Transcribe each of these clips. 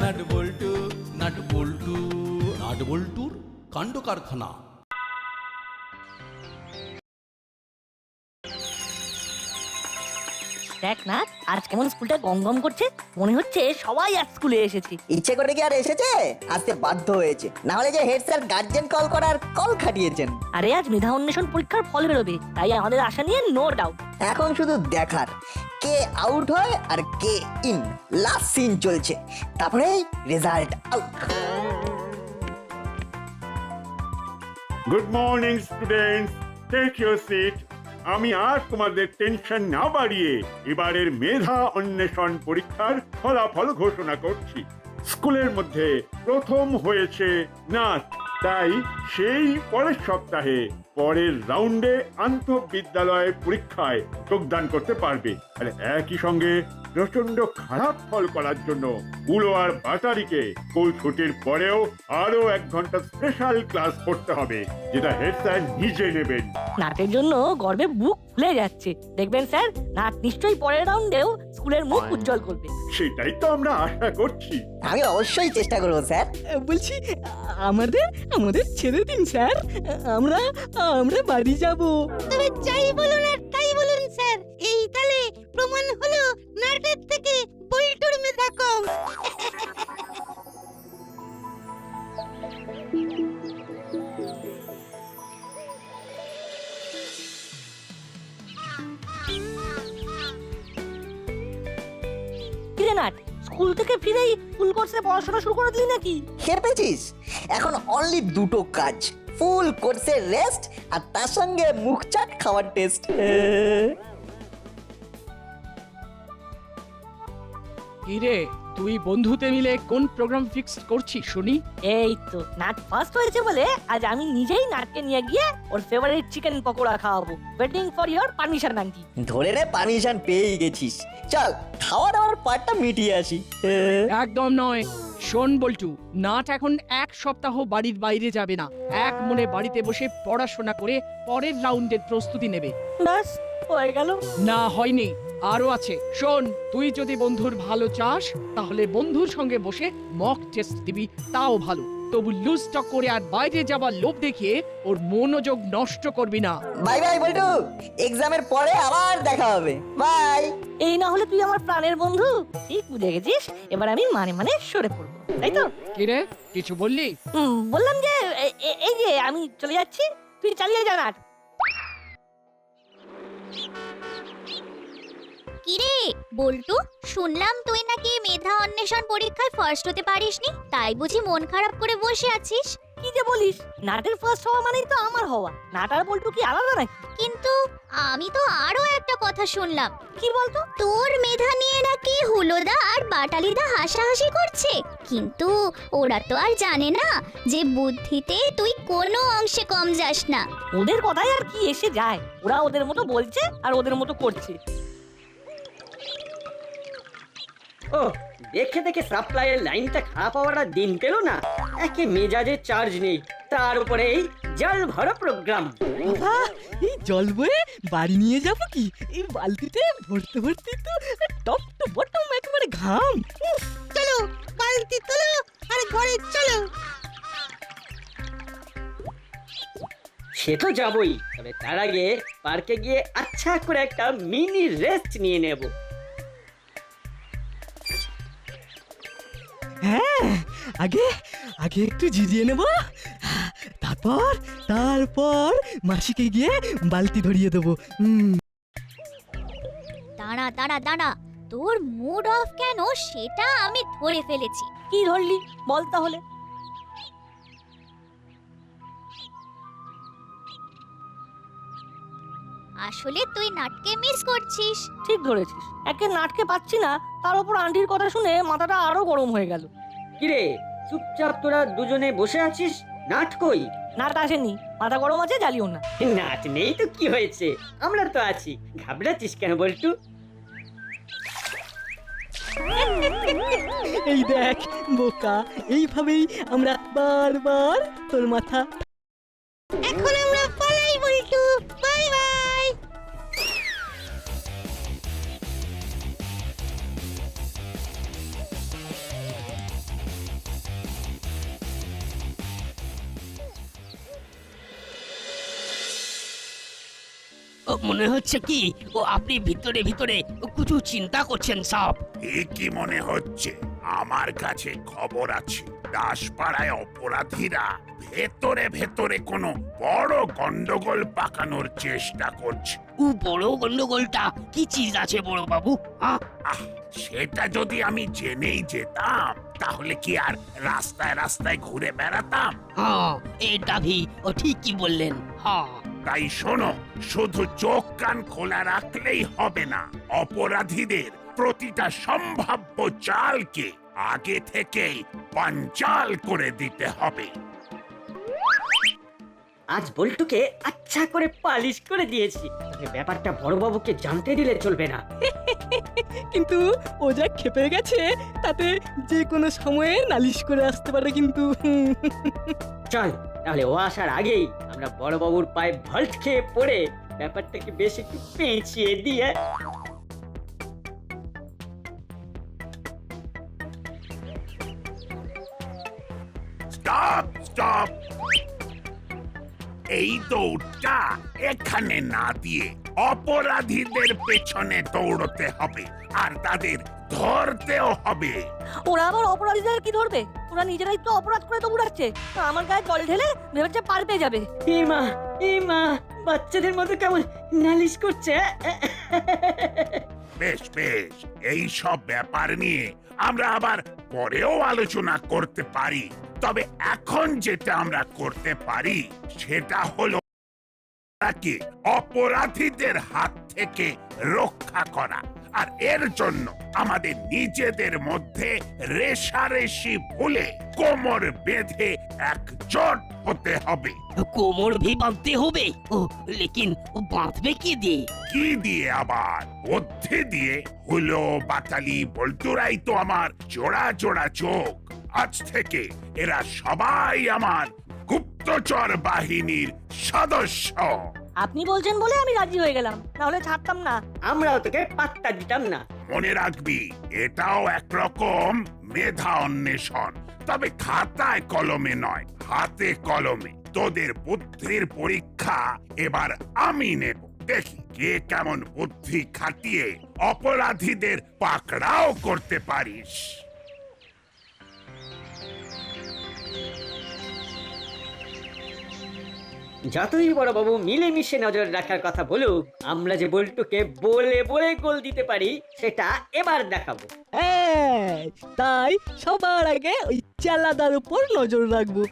Nut বল্টু, nut বল্টু, nut বল্টুর কাণ্ড কারখানা। দেখ না আজ কেমন স্কুলটা গম গম করছে, মনে হচ্ছে সবাই আজ স্কুলে এসেছে। ইচ্ছে করে কি আর এসেছে? আসতে বাধ্য হয়েছে, না হলে যে হেড স্যার গার্জেন কল করার কল খাটিয়েছেন। আরে আজ মেধা অন্বেষণ পরীক্ষার ফল বেরোবে, তাই আমাদের আশা নিয়ে নো ডাউট। এখন শুধু দেখার কে আউট হয় আর কে ইন। লাস্ট সিন চলছে, তারপরে result out. Good morning students, take your seat. আমি আর তোমাদের টেনশন না বাড়িয়ে এবারের মেধা অন্বেষণ পরীক্ষার ফলাফল ঘোষণা করছি। স্কুলের মধ্যে প্রথম হয়েছে নাচ, তাই সেই পরের সপ্তাহে পরের রাউন্ডে আন্তঃবিদ্যালয় পরীক্ষায় যোগদান করতে পারবে। আর একই সঙ্গে প্রচন্ড খারাপ ফল করার জন্য উলো আর বাটারিকে স্কুল ছুটির পরেও আরো 1 ঘন্টা স্পেশাল ক্লাস করতে হবে, যেটা হেড স্যার নিজে নেবেন। নাটের জন্য গর্বে বুক ফুলে যাচ্ছে। দেখবেন স্যার, নাট নিশ্চয়ই পরের রাউন্ডেও স্কুলের মুখ উজ্জ্বল করবে। সেটাই তো আমরা আশা করছি। আমি অবশ্যই চেষ্টা করবো স্যার। বলছি আমাদের আমাদের ছেড়ে দিন স্যার, আমরা আমরা বাড়ি যাব। তবে যাই বলুন আর তাই বলুন স্যার, এই তালে প্রমাণ হলো নাটের থেকে বল্টুর মেধা কম। কিরে নাট, স্কুল থেকে ফিরেই ফুল কোর্সে পড়াশোনা শুরু করে দিলি নাকি? খেয়ে পেয়েছিস? এখন অনলি দুটো কাজ, ফুল কোর্সের রেস্ট আর তার সঙ্গে মুখ চাট খাওয়ার টেস্ট। কিরে তুই বন্ধুতে মিলে কোন প্রোগ্রাম ফিক্স করছিস শুনি? এই তো নাট ফার্স্ট হয়েছে বলে আজ আমি নিজেই নাটকে নিয়ে গিয়ে ওর ফেভারিট চিকেন পকোড়া খাওয়াবো। Waiting for your permission aunty. ধরে রে, পারমিশন পেয়েই গেছিস। চল খাওয়া দাওয়ার পার্টটা মিটিয়ে আসি। একদম নয়। শোন বল্টু, নাট এখন 1 সপ্তাহ বাড়ির বাইরে যাবে না। এক মনে বাড়িতে বসে পড়াশোনা করে পরের রাউন্ডের প্রস্তুতি নেবে। ব্যাস হয়ে গেল। না হয়নি, আরো আছে। শোন, তুই যদি বন্ধুর ভালো চাস তাহলে বন্ধুর সঙ্গে বসে মক টেস্ট দিবি, তাও ভালো। তবু লুজ টক করে আর বাইরে যাবার লোভ দেখিয়ে ওর মনোযোগ নষ্ট করবি না। বাই বাই বল্টু, এক্সামের পরে আবার দেখা হবে। বাই। এই না হলে তুই আমার প্রাণের বন্ধু। ঠিক বুঝে গেছিস, এবার আমি মানে মানে সরে পড়বো, তাই তো? কিরে কিছু বললি? বললাম যে এই যে আমি চলে যাচ্ছি, তুই চালিয়ে যা নাট। কিরে বল্টু, শুনলাম তুই নাকি মেধা অন্বেষণ পরীক্ষায় ফার্স্ট হতে পারিসনি, তাই বুঝি মন খারাপ করে বসে আছিস? কি যে বলিস, নাটের ফার্স্ট হওয়া মানেই তো আমার হওয়া। নাট আর বল্টু কি আলাদা নাকি? কিন্তু আমি তো আরো একটা কথা শুনলাম। কি বলতো? তোর মেধা নিয়ে নাকি হুলোদা আর বাটালিদা হাসাহাসি করছে, কিন্তু ওরা তো আর জানে না যে বুদ্ধিতে তুই কোনো অংশে কম যাস না। ওদের কথায় আর কি এসে যায়, ওরা ওদের মতো বলছে আর ওদের মতো করছে। ও দেখে দেখে সাপ্লাইয়ের লাইনটা খারাপ হওয়ার দিন পেল না। একে মেজাজে চার্জ নেই, তার উপরে এই জল ভরা প্রোগ্রাম। এই জল বয়ে বাড়ি নিয়ে যাব কি? এই বালতিতে ভরতে ভরতে তো টপ টু বটম একেবারে ঘাম। চলো বালতি তোলো আর ঘরে চলো। সে তো যাবই, তবে তার আগে পার্কে গিয়ে আচ্ছা করে একটা মিনি রেস্ট নিয়ে নেব। হ্যাঁ, আগে আগে একটু জিরিয়ে নেব, তারপর তারপর মাসিকে গিয়ে বালতি ধরিয়ে দেবো। দাঁড়া দাঁড়া দাঁড়া, তোর মুড অফ কেন সেটা আমি ধরে ফেলেছি। কি ধরলি বল তাহলে? আসলে তুই নাটকে মিস করছিস। ঠিক ধরেছিস, একে নাটকে পাচ্ছি না, তার উপর আন্টির কথা শুনে মাথাটা আরো গরম হয়ে গেল। কিরে চুপচাপ তোরা দুজনে বসে আছিস, নাট কই? নাট আসেনি, মাথা গরম আছে, জ্বালিও না। নাট নেই তো কি হয়েছে, আমরা তো আছি, ঘাবড়াচ্ছিস কেন বল্টু? এই দেখ বোকা, এইভাবেই আমরা বারবার তোর মাথা। এখন আমরা পালাই বল্টু, বাই বাই। মনে হচ্ছে কি ও আপনি ভিতরে ভিতরে কিছু চিন্তা করছেন সব। কি মনে হচ্ছে? আমার কাছে খবর আছে দাসপাড়ায় অপরাধীরা ভেতরে ভেতরে কোনো বড় গন্ডগোল পাকানোর চেষ্টা করছে। ও বড় গন্ডগোলটা কি চিজ আছে বড় বাবু? সেটা যদি আমি জেনেই যেতাম তাহলে কি আর রাস্তায় রাস্তায় ঘুরে বেড়াতাম? হ্যাঁ এটা ও ঠিকই বললেন। হ্যাঁ তাই শোনো, শুধু চোখ কান খোলা রাখলেই হবে না, অপরাধীদের প্রতিটা সম্ভাব্য চালকে আগে থেকেই পাঞ্চাল করে দিতে হবে। আজ বল্টুকে আচ্ছা করে পালিশ করে দিয়েছি, তবে ব্যাপারটা বড়বাবুকে জানতে দিলে চলবে না। কিন্তু ও যা খেপে গেছে তাতে যে কোনো সময়ে নালিশ করে আসতে পারে কিন্তু। চল তাহলে ও আসার আগেই আমরা বড়বাবুর পায়ে ভল্ট খেয়ে পড়ে ব্যাপারটাকে বেশ একটু পেঁচিয়ে দিয়ে। স্টপ স্টপ, এই দৌড়টা এখানে না দিয়ে অপরাধীদের পেছনে দৌড়তে হবে আর তাদের ধরতেও হবে। ওরা আবার অপরাধীদের কি ধরবে? ওরা নিজেরাই তো অপরাধ করে দৌড়াচ্ছে। আমার গায়ে জল ঢেলে ভেবেছে পার পেয়ে যাবে। এ মা বাচ্চাদের মতো কেমন নালিশ করছে। বেশ বেশ, এই সব ব্যাপার নিয়ে আমরা আবার পরেও আলোচনা করতে পারি, তবে এখন যেটা আমরা করতে পারি সেটা হলো তাকে অপরাধীদের হাত থেকে রক্ষা করা। আর এর জন্য আমাদের নিজেদের মধ্যে রেষারেষি ভুলে কোমর বেঁধে একজোট হতে হবে। কোমর বাঁধতে হবে? ও লেকিন ও বাঁধবে কি দিয়ে? কি দিয়ে আবার? বুদ্ধি দিয়ে। হুলো, বাটালি, বল্টুরাই তো আমার জোড়া জোড়া চোখ। আজ থেকে এরা সবাই আমার গুপ্তচর বাহিনীর সদস্য। আপনি বলছেন বলে আমি রাজি হয়ে গেলাম, নাহলে ছাড়তাম না। আমরাও তোকে পাত্তা দিতাম না। মনে রাখবি, এটাও একরকম মেধা অন্বেষণ, তবে খাতায় কলমে নয়, হাতে কলমে। তোদের বুদ্ধির পরীক্ষা এবার আমি নেব। দেখি কে কেমন বুদ্ধি খাটিয়ে অপরাধীদের পাকড়াও করতে পারিস। যতই বড়বাবু মিলেমিশে নজর রাখার কথা বলুক, আমরা যে বল্টুকে বলে বলে গোল দিতে পারি সেটা এবার দেখাবো। হ্যাঁ, তাই সবার আগে ওই চালাদার উপর নজর রাখবো।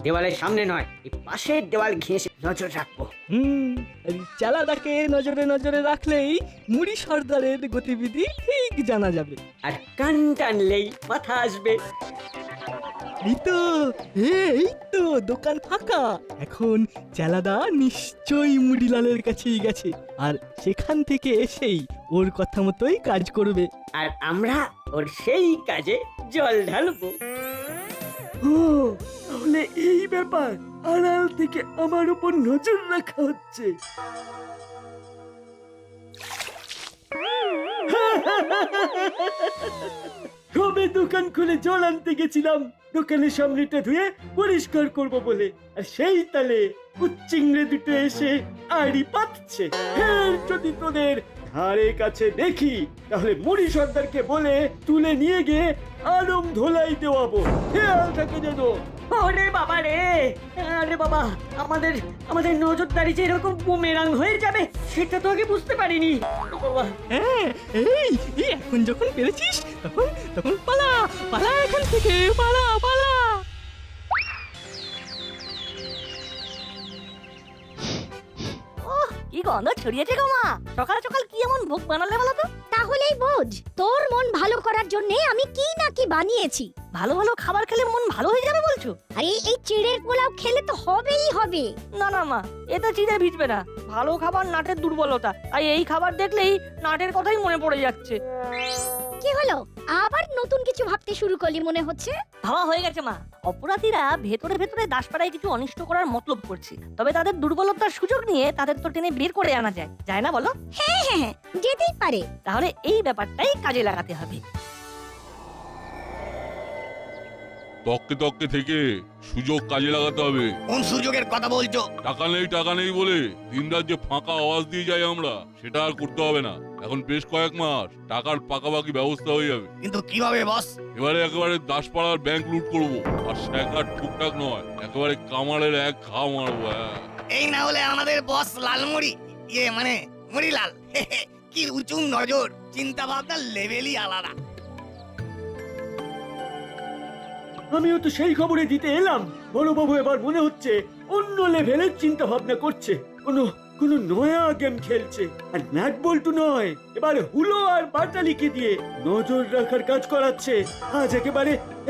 দেওয়ালের সামনে নয়, এই পাশের দেওয়াল ঘেঁষে নজর রাখবো। এই চালাদাকে নজরে নজরে রাখলেই মুড়ি সর্দারের গতিবিধি ঠিক জানা যাবে। আর কান টানলেই মাথা আসবে। এই তো দোকান ফাঁকা। এখন চালাদা নিশ্চয়ই মুড়িলালের কাছেই গেছে, আর সেখান থেকে এসেই ওর কথা মতোই কাজ করবে। আর আমরা ওর সেই কাজে জল ঢালবো। ও, তাহলে এই ব্যাপার, আড়াল থেকে আমার উপর নজর রাখা হচ্ছে। কবে দোকান খুলে জল আনতে গেছিলাম দোকানের সামনেটা ধুয়ে পরিষ্কার করব বলে, আর সেই তালে উচ্চিংড়ে দুটো এসে আড়ি পাতছে। ফের যদি তোদের ধারে কাছে দেখি তাহলে মুড়ি সর্দারকে বলে তুলে নিয়ে গিয়ে আলম ধোলাই দেওয়াবো। খেয়াল থাকে যেন। ওরে বাবা রে, আরে বাবা, আমাদের আমাদের নজরদারি যে এরকম বুমেরাং হয়ে যাবে সেটা তো আগে বুঝতে পারিনি। বাবা, হ্যাঁ, এই এখন যখন পেরেছিস তখন তখন পালা পালা এখান থেকে, পালা পালা। কি গন্ধ ছড়িয়েছে গো মা! সকাল সকাল কি এমন ভোগ বানালে বলো তো? তাহলেই বোঝ তোর মন ভালো করার জন্য আমি কি না কি বানিয়েছি। ভালো ভালো খাবার খেলে মন ভালো হয়ে যাবে বলছো? আরে এই চিড়ের পোলাও খেলে তো হবেই হবে। না না মা, এতে চিড়ে ভিজবে না। ভালো খাবার নাটের দুর্বলতা, তাই এই খাবার দেখলেই নাটের কথাই মনে পড়ে যাচ্ছে। কি হলো, আবার নতুন কিছু ভাবতে শুরু করলি মনে হচ্ছে? ভাবা হয়ে গেছে মা। অপরাধীরা ভেতরে ভেতরে দাসপাড়ায় কিছু অনিষ্ট করার মতলব করছে, তবে তাদের দুর্বলতার সুযোগ নিয়ে তাদের তো টেনে বের করে আনা যায়, যায় না বলো? হ্যাঁ হ্যাঁ, যেতেই পারে। তাহলে এই ব্যাপারটাই কাজে লাগাতে হবে। তককে তককে থেকে সুযোগ কাজে লাগাতে হবে। কোন সুযোগের কথা বলছো? টাকা নেই বলে দিনরাত যে ফাঁকা আওয়াজ দিয়ে যাই আমরা, সেটা আর করতে হবে না। এখন বেশ কয়েক মাস টাকার পাকাপাকি ব্যবস্থা হয়ে যাবে। কিন্তু কিভাবে বস? একেবারে দাসপাড়ার ব্যাংক লুট করবো, আর শেখার টুকটাক নয়, একেবারে কামালের এক ঘা মারবো। এই না হলে আমাদের বস লালমুড়ি, মানে মুড়িলাল, কি উঁচু নজর, চিন্তা ভাবনার লেভেলই আলাদা। আমিও তো সেই খবরে দিতে এলাম। বড়বাবু এবার মনে হচ্ছে অন্য লেভেলের চিন্তা ভাবনা করছে, কোনো নয়া গেম খেলছে। আর নাট বল্টু নয়, এবার হুলো আর বাটালিকে দিয়ে নজর রাখার কাজ করাচ্ছে। আজ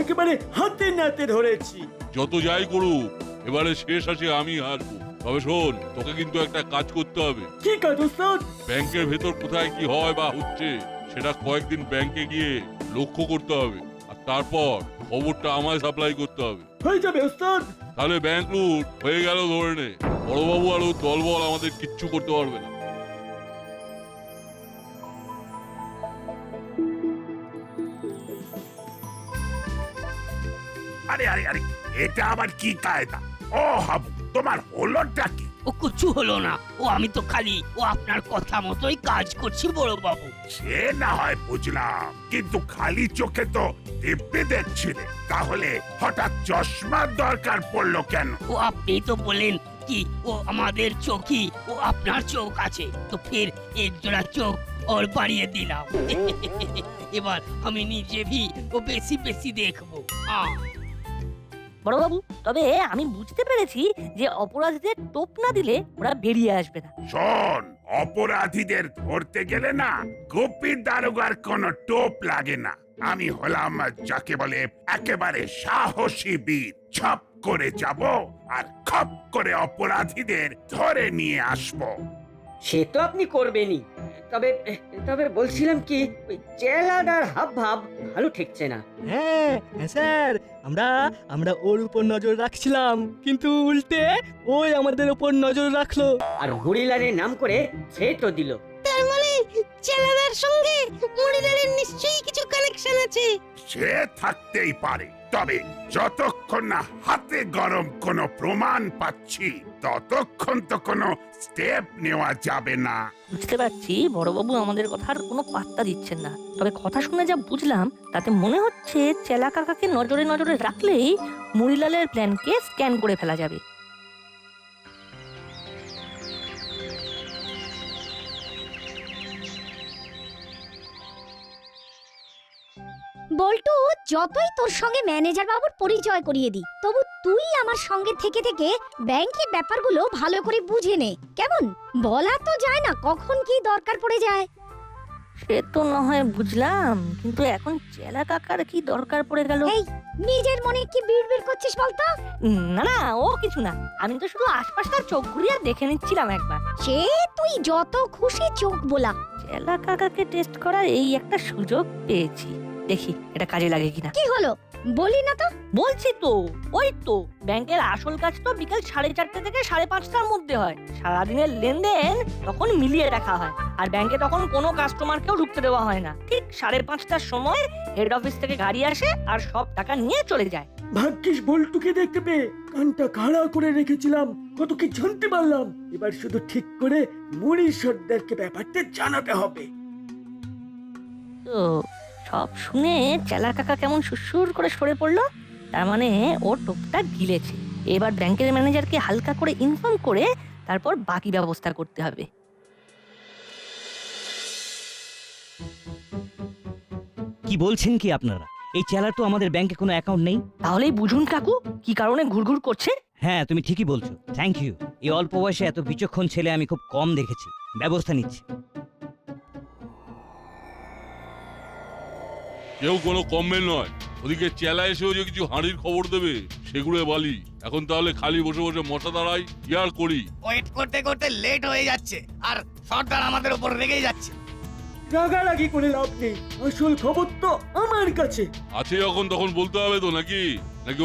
একেবারে হাতে নাতে ধরেছি। যত যাই করুক, এবারে শেষ আসে আমি হারবো। তবে শোন, তোকে কিন্তু একটা কাজ করতে হবে। কি কাজ ওস্তাদ? ব্যাংকের ভেতর কোথায় কি হয় বা হচ্ছে, সেটা কয়েকদিন ব্যাংকে গিয়ে লক্ষ্য করতে হবে, আর তারপর খবরটা আমায় সাপ্লাই করতে হবে। হয়ে যাবে ওস্তাদ। তাহলে ব্যাংক লুট হয়ে গেল ধরে নে। বড়বাবু আর ওর দলবল আমাদের কিচ্ছু করতে পারবে না। আরে আরে আরে, এটা আবার কি কায়দা? ও হাবু, তোমার হলোটা কি? ও কিছু হলো না, আমি তো খালি আপনার কথা মতোই কাজ করছি বড় বাবু। সে না হয় বুঝলাম, কিন্তু খালি চোখে তো দিব্যি দেখছিলে, তাহলে হঠাৎ চশমার দরকার পড়লো কেন? আপনি তো বলেন কি আমাদের চোখই আপনার চোখ আছে, তো ফির এক জোড়া চোখ ওর বাড়িয়ে দিলাম। এবার আমি নিজে ভি বেশি বেশি দেখবো। বড়বাবু, তবে আমি বুঝতে পেরেছি যে অপরাধীদের টোপ না দিলে ওরা বেরিয়ে আসবে না। শোন, অপরাধীদের ধরতে গেলে না গোপী দারোগার কোনো টোপ লাগে না। আমি হলাম যাকে বলে একেবারে সাহসী বীর। ছপ করে যাব আর খপ করে অপরাধীদের ধরে নিয়ে আসবো। সে তো আপনি করবেনই, তবে বলছিলাম কি, ওই চেলাদার হাব ভাব ভালো ঠেকছে না। হ্যাঁ স্যার, আমরা ওর উপর নজর রাখছিলাম, কিন্তু উল্টে ওই আমাদের উপর নজর রাখলো আর মুড়িলালের নাম করে থ্রেটও দিল। তার মানে চেলাদার সঙ্গে মুড়িলালের নিশ্চয়ই কিছু কানেকশন আছে। সে থাকতেই পারে, তবে যতক্ষণ না হাতে গরম কোনো প্রমাণ পাচ্ছি, ততক্ষণ তো কোনো স্টেপ নেওয়া যাবে না। বুঝতে পারছি বড়বাবু আমাদের কথার কোনো পাত্তা দিচ্ছেন না, তবে কথা শুনে যা বুঝলাম তাতে মনে হচ্ছে চেলা কাকাকে নজরে নজরে রাখলেই মুড়িলালের প্ল্যানকে স্ক্যান করে ফেলা যাবে। বল্টু, যতই তোর সঙ্গে ম্যানেজার বাবুর পরিচয় করিয়ে দিই, তবু তুই আমার সঙ্গে থেকে থেকে ব্যাংকের ব্যাপারগুলো ভালো করে বুঝে নে। কেমন, বলা তো যায় না কখন কি দরকার পড়ে যায়। সে তো না হয় বুঝলাম, কিন্তু এখন চেলা কাকার কি দরকার পড়ে গেল? এই, নিজের মনে কি বিড়বিড় করছিস বলতো? না না, ও কিছু না, আমি তো শুধু আশপাশটা চোখ ঘুরিয়ে দেখে নিচ্ছিলাম একবার। সে তুই যত খুশি চোখ বোলা। চেলা কাকাকে টেস্ট করার এই একটা সুযোগ পেয়েছি, দেখি এটা কাজে লাগে কিনা। কি হলো বলি না তো? বলছি তো, ওই তো ব্যাংকের আসল কাজ তো বিকেল 4:30 থেকে 5:30টার মধ্যে হয়। সারাদিনের লেনদেন তখন মিলিয়ে দেখা হয়, আর ব্যাংকে তখন কোনো কাস্টমারকেও ঢুকতে দেওয়া হয় না। ঠিক 5:30টার সময় হেড অফিস থেকে গাড়ি আসে আর সব টাকা নিয়ে চলে যায়। ভাগ্যিস বল্টুকে দেখতে পেয়ে কানটা খাড়া করে রেখেছিলাম, কত কি জানতে পারলাম। এবার শুধু ঠিক করে মুড়ি সর্দারকে ব্যাপারটা জানাতে হবে। তো সব শুনে চেলা কাকা কেমন সুসুর করে সরে পড়লো, তার মানে ওর টোপটা গিলেছে। এবার ব্যাংকের ম্যানেজারকে হালকা করে ইনফর্ম করে তারপর বাকি ব্যবস্থা করতে হবে। কি বলছেন কি আপনারা? এই চেলার তো আমাদের ব্যাংকে কোনো অ্যাকাউন্ট নেই। তাহলেই বুঝুন কাকু কি কারণে ঘুরঘুর করছে। হ্যাঁ, তুমি ঠিকই বলছো। Thank you. এই অল্প বয়সে এত বিচক্ষণ ছেলে আমি খুব কম দেখেছি। ব্যবস্থা নিচ্ছি। কেউ কোনো কমবেন নয়। ওদিকে চেলা এসেও যে কিছু হাঁড়ির খবর দেবে, সেগুলো বালি। এখন তাহলে খালি বসে বসে মশা দাঁড়াই, কি আর করি? ওয়েট করতে করতে লেট হয়ে যাচ্ছে, আর সর্দার আমাদের উপর রেগে যাচ্ছে। রাগারাগি করে লাভ নেই, আসল খবর তো আমার কাছে আছে। যখন তখন বলতে হবে তো, নাকি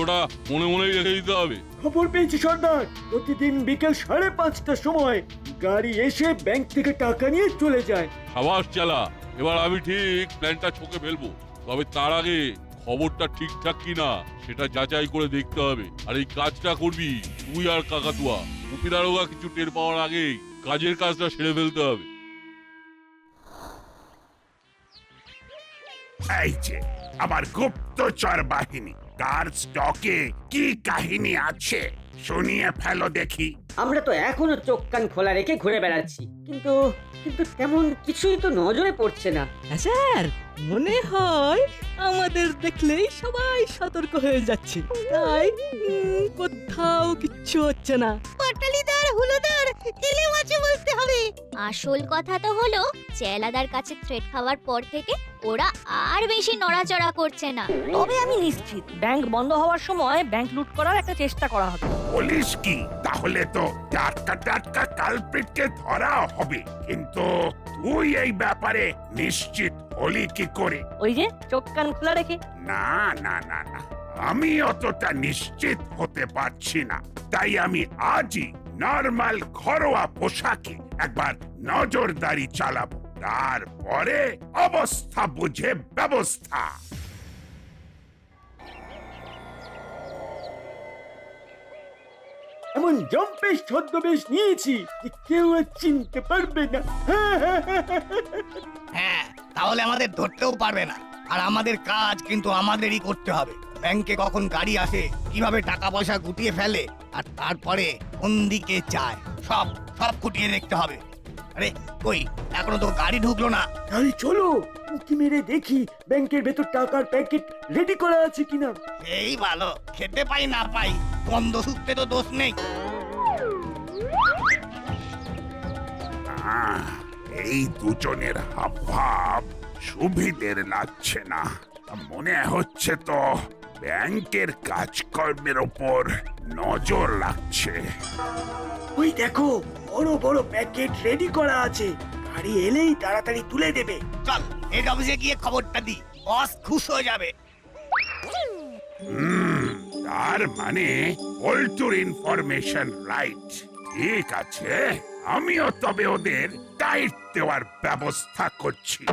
ওটা মনে মনেই রেখে দিতে হবে? খবর পেয়েছি সর্দার, প্রতিদিন বিকেল 5:30টার সময় গাড়ি এসে ব্যাংক থেকে টাকা নিয়ে চলে যায়। সাবাস চেলা, এবার আমি ঠিক প্ল্যানটা ছকে ফেলবো। তবে তার আগে খবরটা ঠিকঠাক কিনা সেটা যাচাই করে দেখতে হবে। আর এই কাজটা করবি তুই আর কাকাতুয়া। উপিদারোগা কিছু টের পাওয়ার আগেই কাজের কাজটা সেরে ফেলতে হবে। এই যে আমার গুপ্তচর বাহিনী, কার স্টকে কি কাহিনী আছে শুনিয়ে ফেলো দেখি। আমরা তো এখনো চোখ কান খোলা রেখে ঘুরে বেড়াচ্ছি, কিন্তু কিন্তু তেমন কিছুই তো নজরে পড়ছে না। হ্যাঁ স্যার, মনে হয় আমাদের দেখলেই সবাই সতর্ক হয়ে যাচ্ছে, তাই কোথাও কিচ্ছু হচ্ছে না। পাটালিদার হুলোদার এলে মাঝে বলতে হবে। আসল কথা তো হলো চেলাদার কাছে থ্রেট খাওয়ার পর থেকে ওরা আর বেশি নড়াচড়া করছে না। তবে আমি নিশ্চিত ব্যাংক বন্ধ হওয়ার সময় ব্যাংক লুট করার একটা চেষ্টা করা হবে। পুলিশ কি? তাহলে তো টাটকা টাটকা কালপ্রিটকে ধরা হবে। কিন্তু তুই এই ব্যাপারে নিশ্চিত হলি কি করে? ওই যে চোখ কান খোলা রেখে। না না না না, আমি অতটা নিশ্চিত হতে পারছি না। তাই আমি আজই নরমাল ঘরোয়া পোশাকে একবার নজরদারি চালাবো, তারপরে অবস্থা বুঝে ব্যবস্থা। এমন জম্পেশ ছদ্মবেশ নিয়েছি যে কেউ আর চিনতে পারবে না। হ্যাঁ, তাহলে আমাদের ধরতেও পারবে না। আর আমাদের কাজ কিন্তু আমাদেরই করতে হবে। ব্যাংকে কখন গাড়ি আসে, কিভাবে টাকা পয়সা গুটিয়ে ফেলে, আর তারপরে কোন দিকে যায়, সব সব খুঁটিয়ে দেখতে হবে। আরে কই, এখনো তো গাড়ি ঢুকলো না। তাহলে চলো উঁকি মেরে দেখি ব্যাংকের ভেতর টাকার প্যাকেট রেডি করা আছে কিনা। এই ভালো, খেতে পাই না পাই, গন্ধ শুকতে তো দোষ নেই। এই দুজনের হাবভাব সুবিধের লাগছে না। মনে হচ্ছে তো ব্যাংকের কাজকর্মের ওপর নজর লাগছে। ওই দেখো, বড় বড় প্যাকেট রেডি করা আছে, গাড়ি এলেই তাড়াতাড়ি তুলে দেবে। চল, হেড অফিসে গিয়ে খবরটা দি, বস খুশ হয়ে যাবে। তার মানে পল্টুর ইনফরমেশন রাইট। ঠিক আছে, আমিও তবে ওদের টাইট দেওয়ার ব্যবস্থা করছি।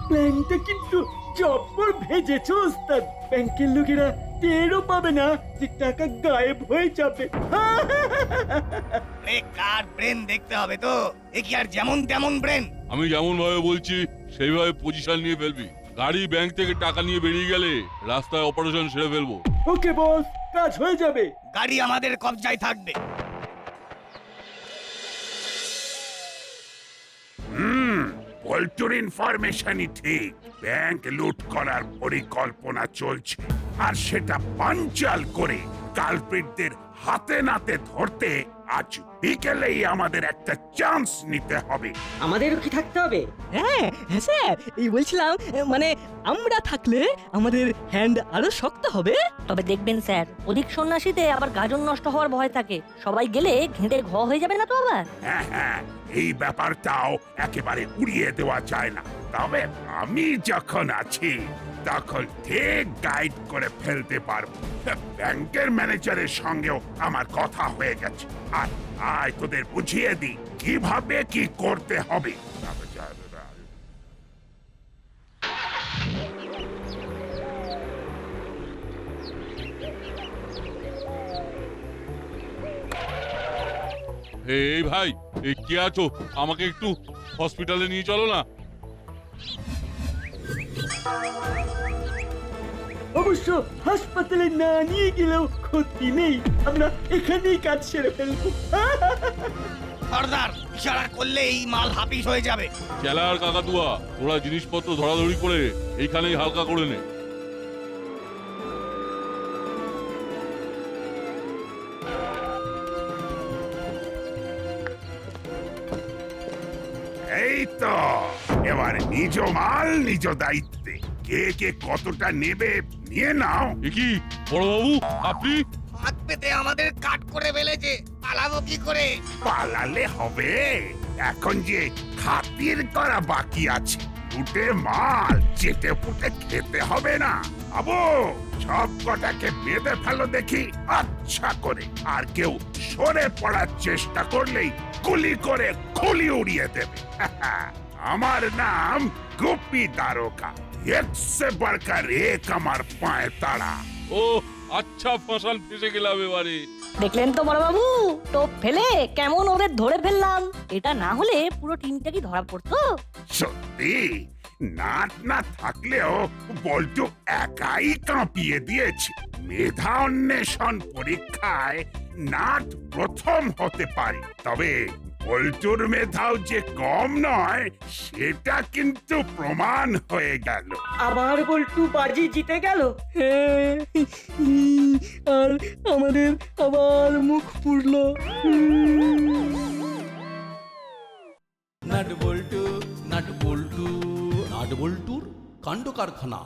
প্ল্যানটা কিন্তু জব্বর ভেজেছো ওস্তাদ। ব্যাংকের লোকেরা টেরও পাবে না যে টাকা গায়েব হয়ে যাবে। কার ব্রেন দেখতে হবে তো, এ কি আর যেমন তেমন ব্রেন? আমি যেমন ভাবে বলছি সেইভাবে পজিশন নিয়ে ফেলবি। গাড়ি ব্যাংক থেকে টাকা নিয়ে বেরিয়ে গেলে রাস্তায় অপারেশন সেরে ফেলবো। ওকে বস, কাজ হয়ে যাবে। গাড়ি আমাদের কবজায় থাকবে। পল্টুর ইনফরমেশনই ঠিক। ব্যাংক লুট করার পরিকল্পনা চলছে, আর সেটা পাঞ্চাল করে কালপ্রিটদের হাতে নাতে ধরতে আজ বিকেলেই আমাদের একটা চান্স নিতে হবে। আমাদেরও কি থাকতে হবে? হ্যাঁ হ্যাঁ স্যার, এই বলছিলাম, মানে আমরা থাকলে আমাদের হ্যান্ড আরো শক্ত হবে। তবে দেখবেন স্যার, অধিক সন্ন্যাসীতে আবার গাজন নষ্ট হওয়ার ভয় থাকে। সবাই গেলে ঘেঁটে ঘ হয়ে যাবে না তো আবার। হ্যাঁ হ্যাঁ, এই ব্যাপারটাও একেবারে উড়িয়ে দেওয়া যায় না। তবে আমি যখন আছি তখন ঠিক গাইড করে ফেলতে পারবো। ব্যাংকের ম্যানেজারের সঙ্গেও আমার কথা হয়ে গেছে। আর আয় তোদের বুঝিয়ে দিই কিভাবে কি করতে হবে। এই ভাই, এই কে আছো? আমাকে একটু হসপিটালে নিয়ে চলো না। অবশ্য হাসপাতালে না নিয়ে গেলেও ক্ষতি নেই, আমরা এখানেই কাজ সেরে ফেলবো। সর্দার, ইশারা করলে এই মাল হাফিস হয়ে যাবে। চেলার কাকাতুয়া, ওরা জিনিসপত্র ধরাধরি করে এইখানেই হালকা করে নে। এই তো, এবার নিজ মাল নিজ দায়িত্বে। কে কে কতটা নেবে নিয়ে নাও। কি বড়বাবু, আপনি? হাত পেতে আমাদের কাট করে ফেলেছে, পালাবো কি করে? পালালে হবে? এখন যে খাতির করা বাকি আছে, লুটে মাল চেটে পুটে খেতে হবে না? আবু সব কটাকে বেঁধে ফেলো দেখি আচ্ছা করে, আর কেউ সরে পড়ার চেষ্টা করলেই গুলি করে খুলি উড়িয়ে দেবে। আমার নাম গোপী দ্বারকা, একসে বাড়কার এক আমার পায়ে তাড়া। ও আচ্ছা, ফসল ফেসে গেলাম এবারে। দেখলেন তো বড়বাবু, টোপ ফেলে কেমন ওদের ধরে ফেললাম। এটা না হলে পুরো টিমটা কি ধরা পড়তো? সত্যি নাট না থাকলেও বল্টু একাই কাঁপিয়ে দিয়েছে। মেধা অন্বেষণ পরীক্ষায় নাট প্রথম হতে পারে, তবে বল্টুর মেধাও যে কম নয় সেটা কিন্তু প্রমাণ হয়ে গেল। আবার বল্টু বাজি জিতে গেল। হ্যাঁ, আর আমাদের আবার মুখ পুড়লো। নাট বল্টু নাট বল্টু নাট বল্টুর কাণ্ড কারখানা।